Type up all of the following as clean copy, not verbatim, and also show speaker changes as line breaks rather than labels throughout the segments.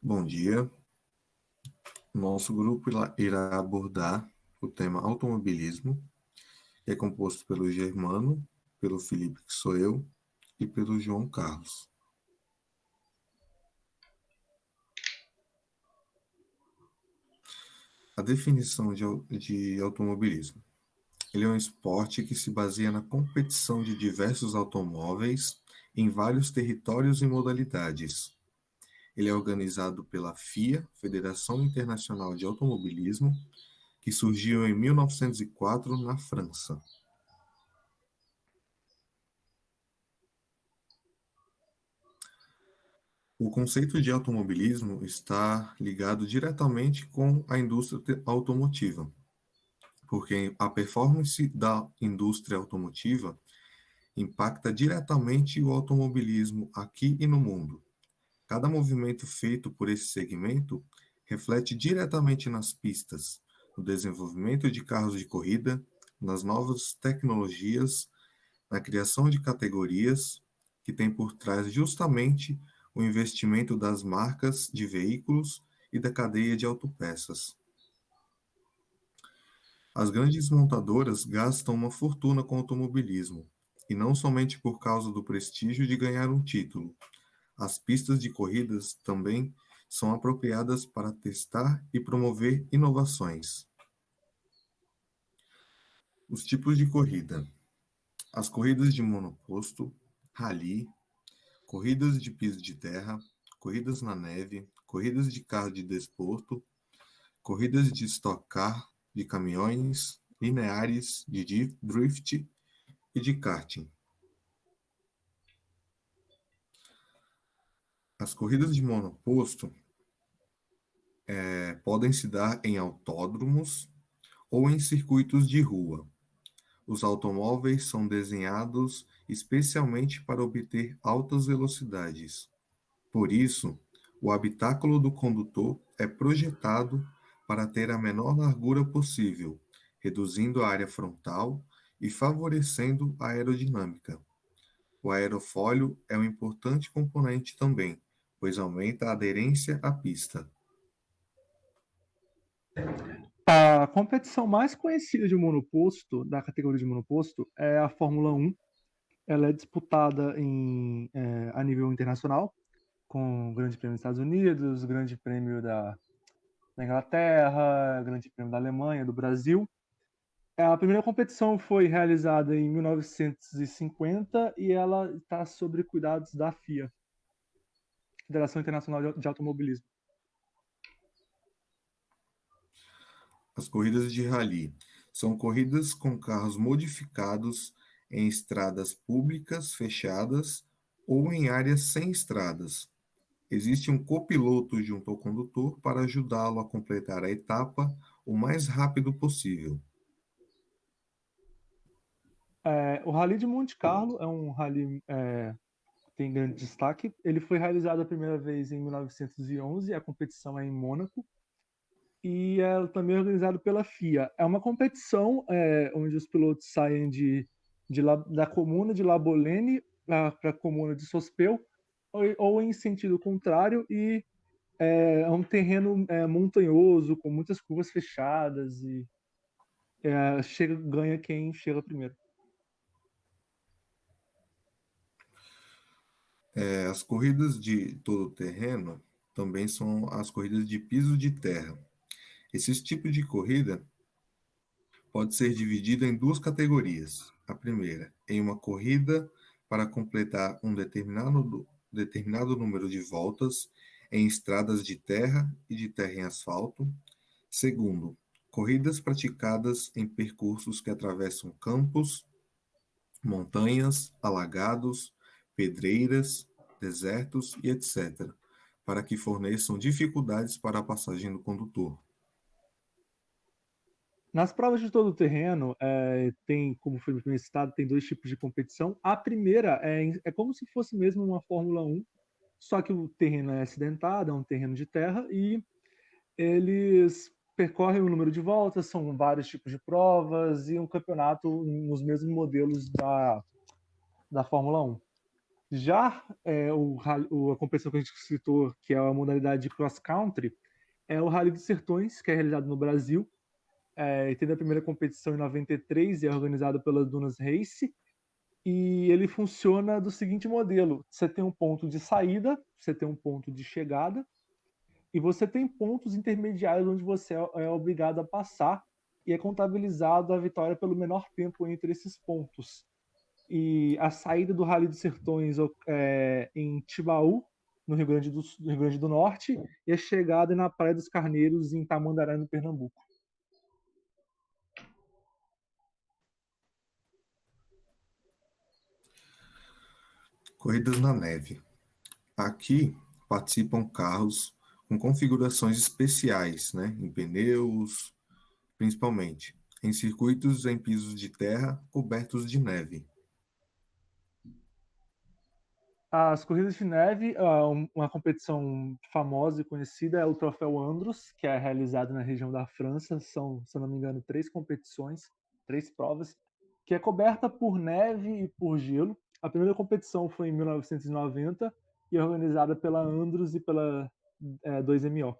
Bom dia. Nosso grupo irá abordar o tema automobilismo, que é composto pelo Germano, pelo Felipe, que sou eu, e pelo João Carlos. A definição de automobilismo. Ele é um esporte que se baseia na competição de diversos automóveis em vários territórios e modalidades. Ele é organizado pela FIA, Federação Internacional de Automobilismo, que surgiu em 1904 na França. O conceito de automobilismo está ligado diretamente com a indústria automotiva, porque a performance da indústria automotiva impacta diretamente o automobilismo aqui e no mundo. Cada movimento feito por esse segmento reflete diretamente nas pistas, no desenvolvimento de carros de corrida, nas novas tecnologias, na criação de categorias, que tem por trás justamente o investimento das marcas de veículos e da cadeia de autopeças. As grandes montadoras gastam uma fortuna com o automobilismo, e não somente por causa do prestígio de ganhar um título. As pistas de corridas também são apropriadas para testar e promover inovações. Os tipos de corrida: as corridas de monoposto, rally, corridas de piso de terra, corridas na neve, corridas de carro de desporto, corridas de stock car, de caminhões, lineares, de drift e de karting. As corridas de monoposto podem se dar em autódromos ou em circuitos de rua. Os automóveis são desenhados especialmente para obter altas velocidades. Por isso, o habitáculo do condutor é projetado para ter a menor largura possível, reduzindo a área frontal e favorecendo a aerodinâmica. O aerofólio é um importante componente também, pois aumenta a aderência à pista.
A competição mais conhecida de monoposto, da categoria de monoposto, é a Fórmula 1. Ela é disputada a nível internacional, com o Grande Prêmio dos Estados Unidos, Grande Prêmio da Inglaterra, Grande Prêmio da Alemanha, do Brasil. A primeira competição foi realizada em 1950 e ela está sob cuidados da FIA, Federação Internacional de Automobilismo.
As corridas de rally são corridas com carros modificados em estradas públicas fechadas ou em áreas sem estradas. Existe um copiloto junto ao condutor para ajudá-lo a completar a etapa o mais rápido possível.
O Rally de Monte Carlo é um rally que tem grande destaque. Ele foi realizado a primeira vez em 1911, a competição é em Mônaco, e é também organizado pela FIA. É uma competição onde os pilotos saem da comuna de La Bolene para a comuna de Sospel, ou em sentido contrário, e é um terreno montanhoso, com muitas curvas fechadas, e ganha quem chega primeiro.
As corridas de todo terreno também são as corridas de piso de terra. Esse tipo de corrida pode ser dividida em duas categorias. A primeira, em uma corrida para completar um determinado número de voltas em estradas de terra e de terra em asfalto. Segundo, corridas praticadas em percursos que atravessam campos, montanhas, alagados, pedreiras, desertos e etc., para que forneçam dificuldades para a passagem do condutor.
Nas provas de todo o terreno, tem, como foi primeiro citado, tem dois tipos de competição. A primeira é como se fosse mesmo uma Fórmula 1, só que o terreno é acidentado, é um terreno de terra, e eles percorrem o número de voltas, são vários tipos de provas, e um campeonato nos mesmos modelos da Fórmula 1. Já a competição que a gente citou, que é a modalidade de cross country, é o Rally dos Sertões, que é realizado no Brasil. E teve a primeira competição em 93 e é organizado pela Dunas Race. E ele funciona do seguinte modelo: você tem um ponto de saída, você tem um ponto de chegada, e você tem pontos intermediários onde você é obrigado a passar e é contabilizado a vitória pelo menor tempo entre esses pontos. E a saída do Rally dos Sertões é em Tibaú, no Rio Grande do Norte, e a chegada é na Praia dos Carneiros, em Tamandaré, no Pernambuco.
Corridas na neve. Aqui participam carros com configurações especiais, né, em pneus, principalmente, em circuitos em pisos de terra cobertos de neve.
As corridas de neve, uma competição famosa e conhecida é o Troféu Andros, que é realizado na região da França. São, se eu não me engano, 3 competições, 3 provas, que é coberta por neve e por gelo. A primeira competição foi em 1990 e é organizada pela Andros e pela 2MO.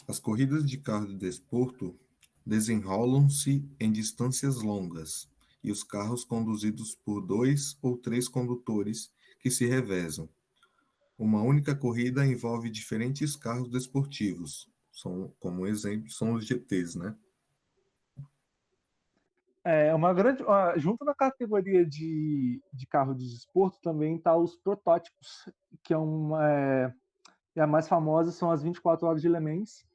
As corridas de carro de desporto desenrolam-se em distâncias longas e os carros conduzidos por 2 ou 3 condutores que se revezam. Uma única corrida envolve diferentes carros desportivos. Como exemplo, são os GTs, né?
Uma grande. Junto na categoria de carro de desporto também está os protótipos, que a mais famosa são as 24 horas de Le Mans,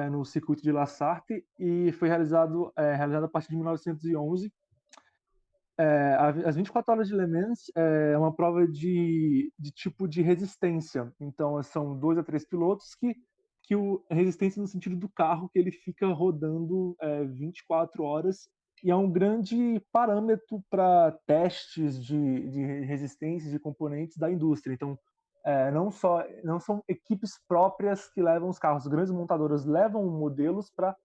no circuito de La Sarthe, e foi realizado a partir de 1911. As 24 horas de Le Mans é uma prova de tipo de resistência. Então, são 2 a 3 pilotos resistência no sentido do carro, que ele fica rodando 24 horas, e é um grande parâmetro para testes de resistência de componentes da indústria. Então, não são equipes próprias que levam os carros, grandes montadoras levam modelos para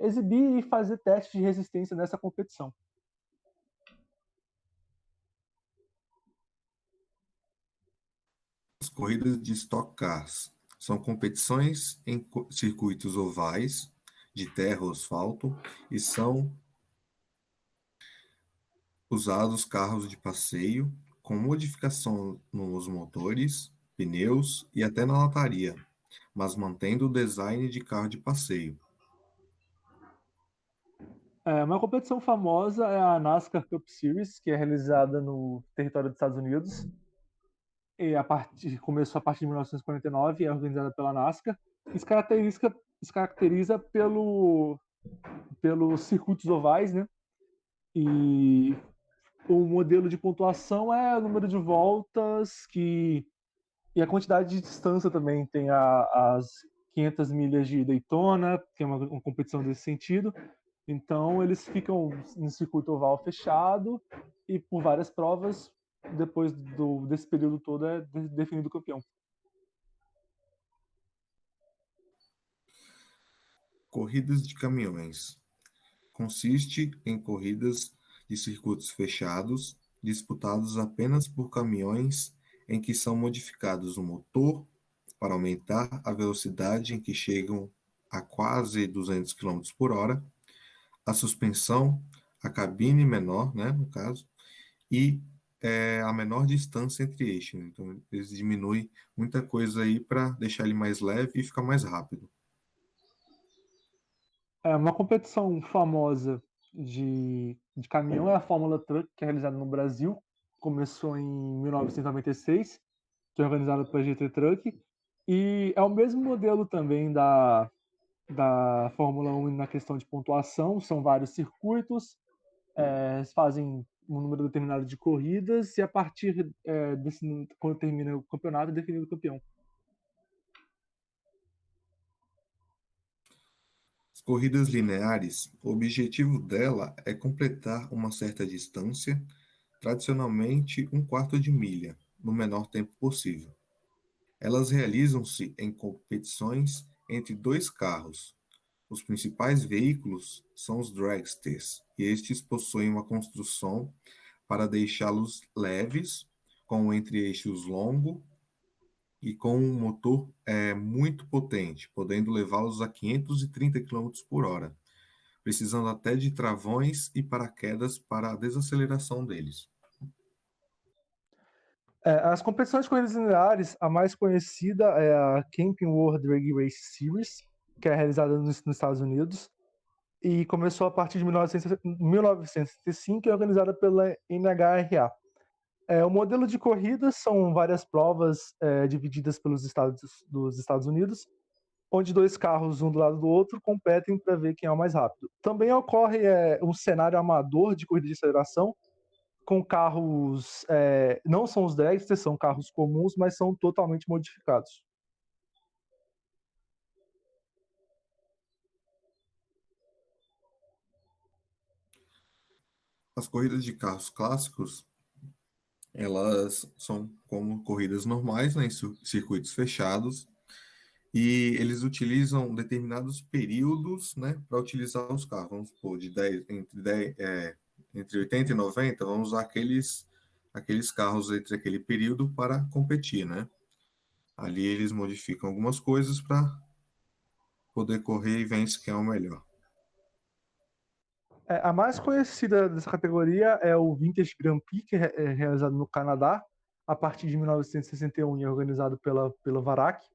exibir e fazer testes de resistência nessa competição.
As corridas de Stock Cars são competições em circuitos ovais, de terra ou asfalto, e são usados carros de passeio, com modificação nos motores, pneus e até na lataria, mas mantendo o design de carro de passeio.
Uma competição famosa é a NASCAR Cup Series, que é realizada no território dos Estados Unidos. Começou a partir de 1949 e é organizada pela NASCAR. E se caracteriza pelos circuitos ovais, né? E o modelo de pontuação é o número de voltas e a quantidade de distância também. Tem as 500 milhas de Daytona, que é uma competição desse sentido. Então, eles ficam no circuito oval fechado e por várias provas, depois desse período todo, é definido o campeão.
Corridas de caminhões. Consiste em corridas de circuitos fechados, disputados apenas por caminhões em que são modificados o motor para aumentar a velocidade em que chegam a quase 200 km por hora, a suspensão, a cabine menor, né, no caso, e a menor distância entre eixos. Então, eles diminuem muita coisa aí para deixar ele mais leve e ficar mais rápido.
Uma competição famosa de caminhão é a Fórmula Truck, que é realizada no Brasil. Começou em 1996, que é organizada pela GT Truck. E é o mesmo modelo também da Fórmula 1 na questão de pontuação. São vários circuitos, fazem um número determinado de corridas e a partir quando termina o campeonato é definido o campeão.
As corridas lineares, o objetivo dela é completar uma certa distância, tradicionalmente 1/4 de milha, no menor tempo possível. Elas realizam-se em competições entre 2 carros, Os principais veículos são os dragsters, e estes possuem uma construção para deixá-los leves, com um entre-eixos longo e com um motor muito potente, podendo levá-los a 530 km por hora, precisando até de travões e paraquedas para a desaceleração deles.
As competições de corridas lineares, a mais conhecida é a Camping World Drag Race Series, que é realizada nos Estados Unidos, e começou a partir de 1965 e é organizada pela NHRA. O modelo de corrida são várias provas divididas pelos estados dos Estados Unidos, onde dois carros, um do lado do outro, competem para ver quem é o mais rápido. Também ocorre um cenário amador de corrida de aceleração, com carros, não são os dragsters, são carros comuns, mas são totalmente modificados.
As corridas de carros clássicos, elas são como corridas normais, né, em circuitos fechados, e eles utilizam determinados períodos, né, para utilizar os carros. Vamos supor, entre 80 e 90, vamos usar aqueles carros entre aquele período para competir, né? Ali eles modificam algumas coisas para poder correr e vence quem é o melhor.
A mais conhecida dessa categoria é o Vintage Grand Prix, que é realizado no Canadá, a partir de 1961 e é organizado pela Varak.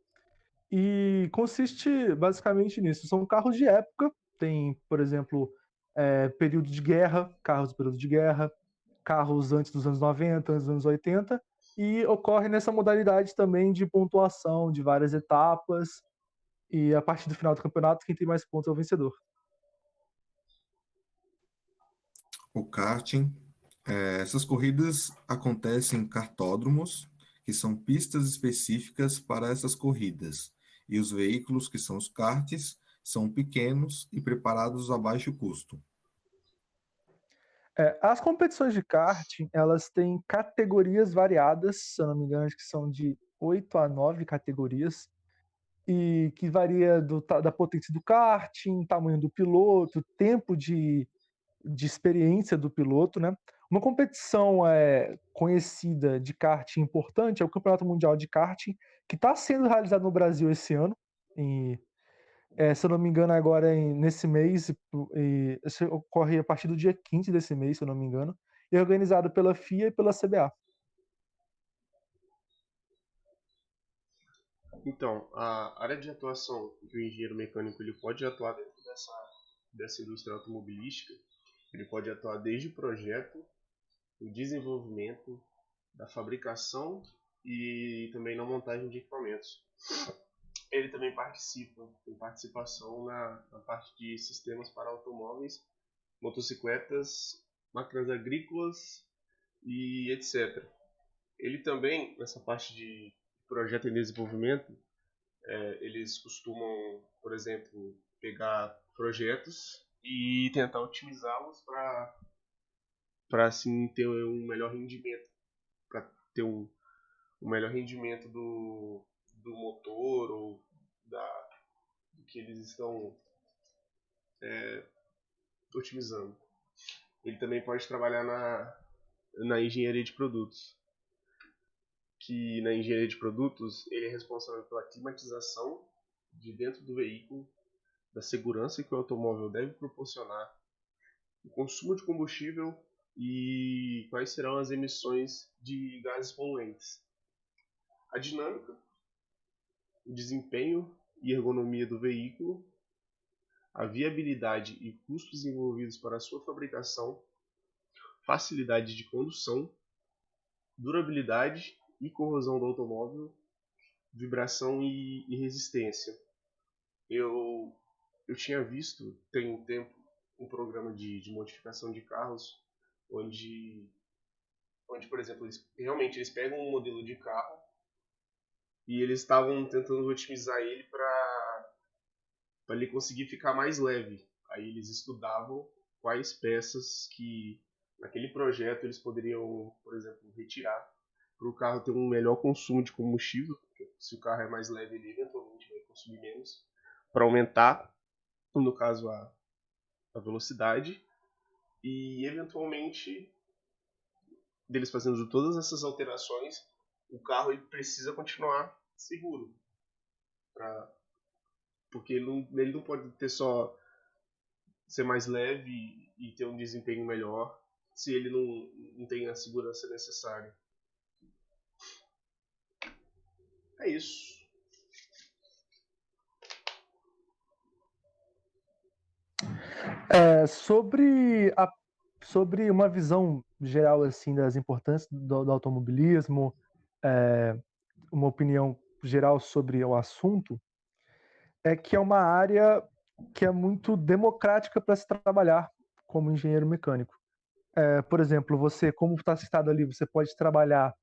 E consiste basicamente nisso. São carros de época, tem, por exemplo, período de guerra, carros do período de guerra, carros antes dos anos 90, antes dos anos 80, e ocorre nessa modalidade também de pontuação de várias etapas, e a partir do final do campeonato, quem tem mais pontos é o vencedor.
O karting, essas corridas acontecem em kartódromos, que são pistas específicas para essas corridas, e os veículos, que são os karts, são pequenos e preparados a baixo custo.
As competições de karting, elas têm categorias variadas, se eu não me engano, acho que são de 8 a 9 categorias, e que varia da potência do karting, tamanho do piloto, tempo de experiência do piloto, né? Uma competição conhecida de karting importante é o Campeonato Mundial de Karting, que está sendo realizado no Brasil esse ano. E, se eu não me engano, agora nesse mês, ocorre a partir do dia 15 desse mês, se eu não me engano, e é organizado pela FIA e pela CBA.
Então, a área de atuação que o engenheiro mecânico ele pode atuar dentro dessa indústria automobilística, ele pode atuar desde o projeto, o desenvolvimento, da fabricação e também na montagem de equipamentos. Ele também tem participação na parte de sistemas para automóveis, motocicletas, máquinas agrícolas e etc. Ele também, nessa parte de projeto e desenvolvimento, eles costumam, por exemplo, pegar projetos e tentar otimizá-los para assim ter um melhor rendimento, para ter um melhor rendimento do motor ou do que eles estão otimizando. Ele também pode trabalhar na engenharia de produtos, que na engenharia de produtos ele é responsável pela climatização de dentro do veículo, da segurança que o automóvel deve proporcionar, o consumo de combustível e quais serão as emissões de gases poluentes. A dinâmica, o desempenho e ergonomia do veículo, a viabilidade e custos envolvidos para a sua fabricação, facilidade de condução, durabilidade e corrosão do automóvel, vibração e resistência. Eu tinha visto, tem um tempo, um programa de modificação de carros, onde por exemplo, eles pegam um modelo de carro e eles estavam tentando otimizar ele para ele conseguir ficar mais leve. Aí eles estudavam quais peças que naquele projeto eles poderiam, por exemplo, retirar para o carro ter um melhor consumo de combustível, porque se o carro é mais leve ele eventualmente vai consumir menos, para aumentar no caso a velocidade, e eventualmente, deles fazendo todas essas alterações, o carro ele precisa continuar seguro. Porque ele não pode ter só ser mais leve e ter um desempenho melhor se ele não tem a segurança necessária. É isso.
Sobre uma visão geral assim das importâncias do automobilismo, uma opinião geral sobre o assunto, é que é uma área que é muito democrática para se trabalhar como engenheiro mecânico. Por exemplo, você, como está citado ali, você pode trabalhar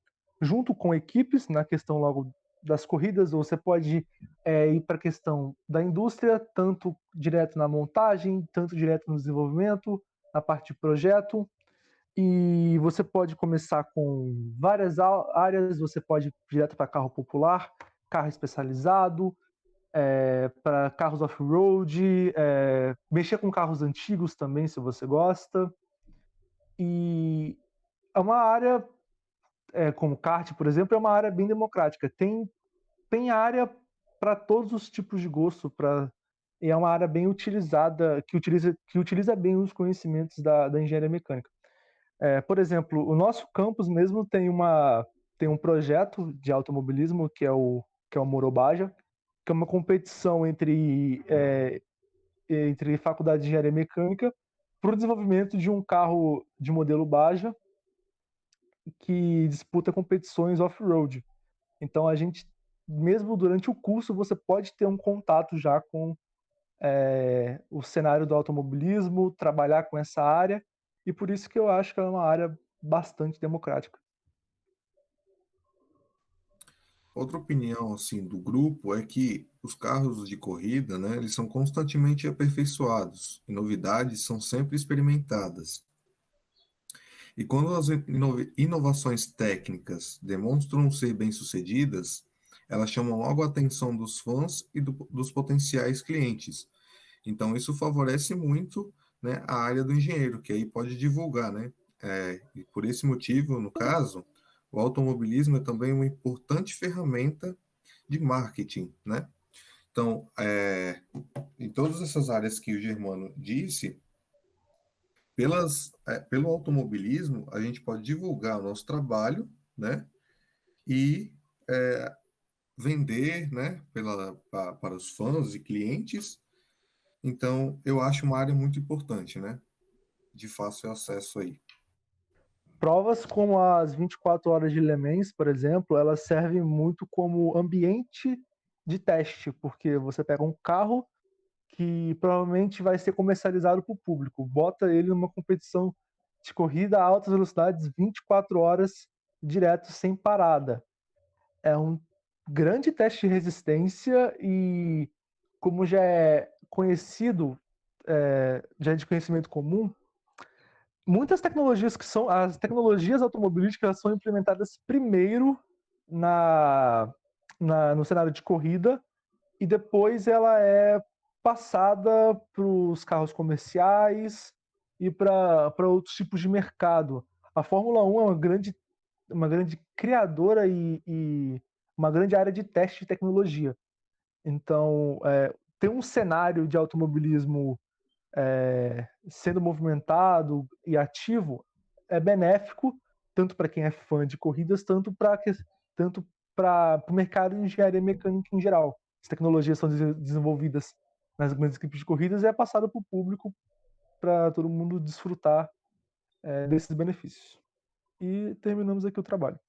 junto com equipes na questão logo das corridas, ou você pode ir para a questão da indústria, tanto direto na montagem, tanto direto no desenvolvimento, na parte de projeto. E você pode começar com várias áreas, você pode ir direto para carro popular, carro especializado, para carros off-road, mexer com carros antigos também, se você gosta. E é uma área, como kart, por exemplo, é uma área bem democrática. Tem área para todos os tipos de gosto, e é uma área bem utilizada, que utiliza bem os conhecimentos da engenharia mecânica. Por exemplo, o nosso campus mesmo tem um projeto de automobilismo que é o Morobaja, que é uma competição entre faculdade de engenharia mecânica para o desenvolvimento de um carro de modelo Baja que disputa competições off-road. Então a gente, mesmo durante o curso, você pode ter um contato já com o cenário do automobilismo, trabalhar com essa área, e por isso que eu acho que ela é uma área bastante democrática.
Outra opinião assim do grupo é que os carros de corrida, né, eles são constantemente aperfeiçoados e novidades são sempre experimentadas. E quando as inovações técnicas demonstram ser bem-sucedidas, elas chamam logo a atenção dos fãs e dos potenciais clientes. Então, isso favorece muito, né, a área do engenheiro, que aí pode divulgar, né? E por esse motivo, no caso, o automobilismo é também uma importante ferramenta de marketing, né? Então, em todas essas áreas que o Germano disse, pelo automobilismo, a gente pode divulgar o nosso trabalho, né? E vender, né? Para os fãs e clientes. Então, eu acho uma área muito importante, né? De fácil acesso aí.
Provas como as 24 horas de Le Mans, por exemplo, elas servem muito como ambiente de teste, porque você pega um carro que provavelmente vai ser comercializado para o público, bota ele numa competição de corrida a altas velocidades 24 horas direto, sem parada. É um grande teste de resistência e, como já é conhecido, já é de conhecimento comum, muitas tecnologias as tecnologias automobilísticas são implementadas primeiro no cenário de corrida e depois ela é passada para os carros comerciais e para outros tipos de mercado. A Fórmula 1 é uma grande criadora e uma grande área de teste de tecnologia. Então, ter um cenário de automobilismo sendo movimentado e ativo é benéfico tanto para quem é fã de corridas, tanto para o mercado de engenharia mecânica em geral. As tecnologias são desenvolvidas nas grandes equipes de corridas e é passado para o público para todo mundo desfrutar desses benefícios. E terminamos aqui o trabalho.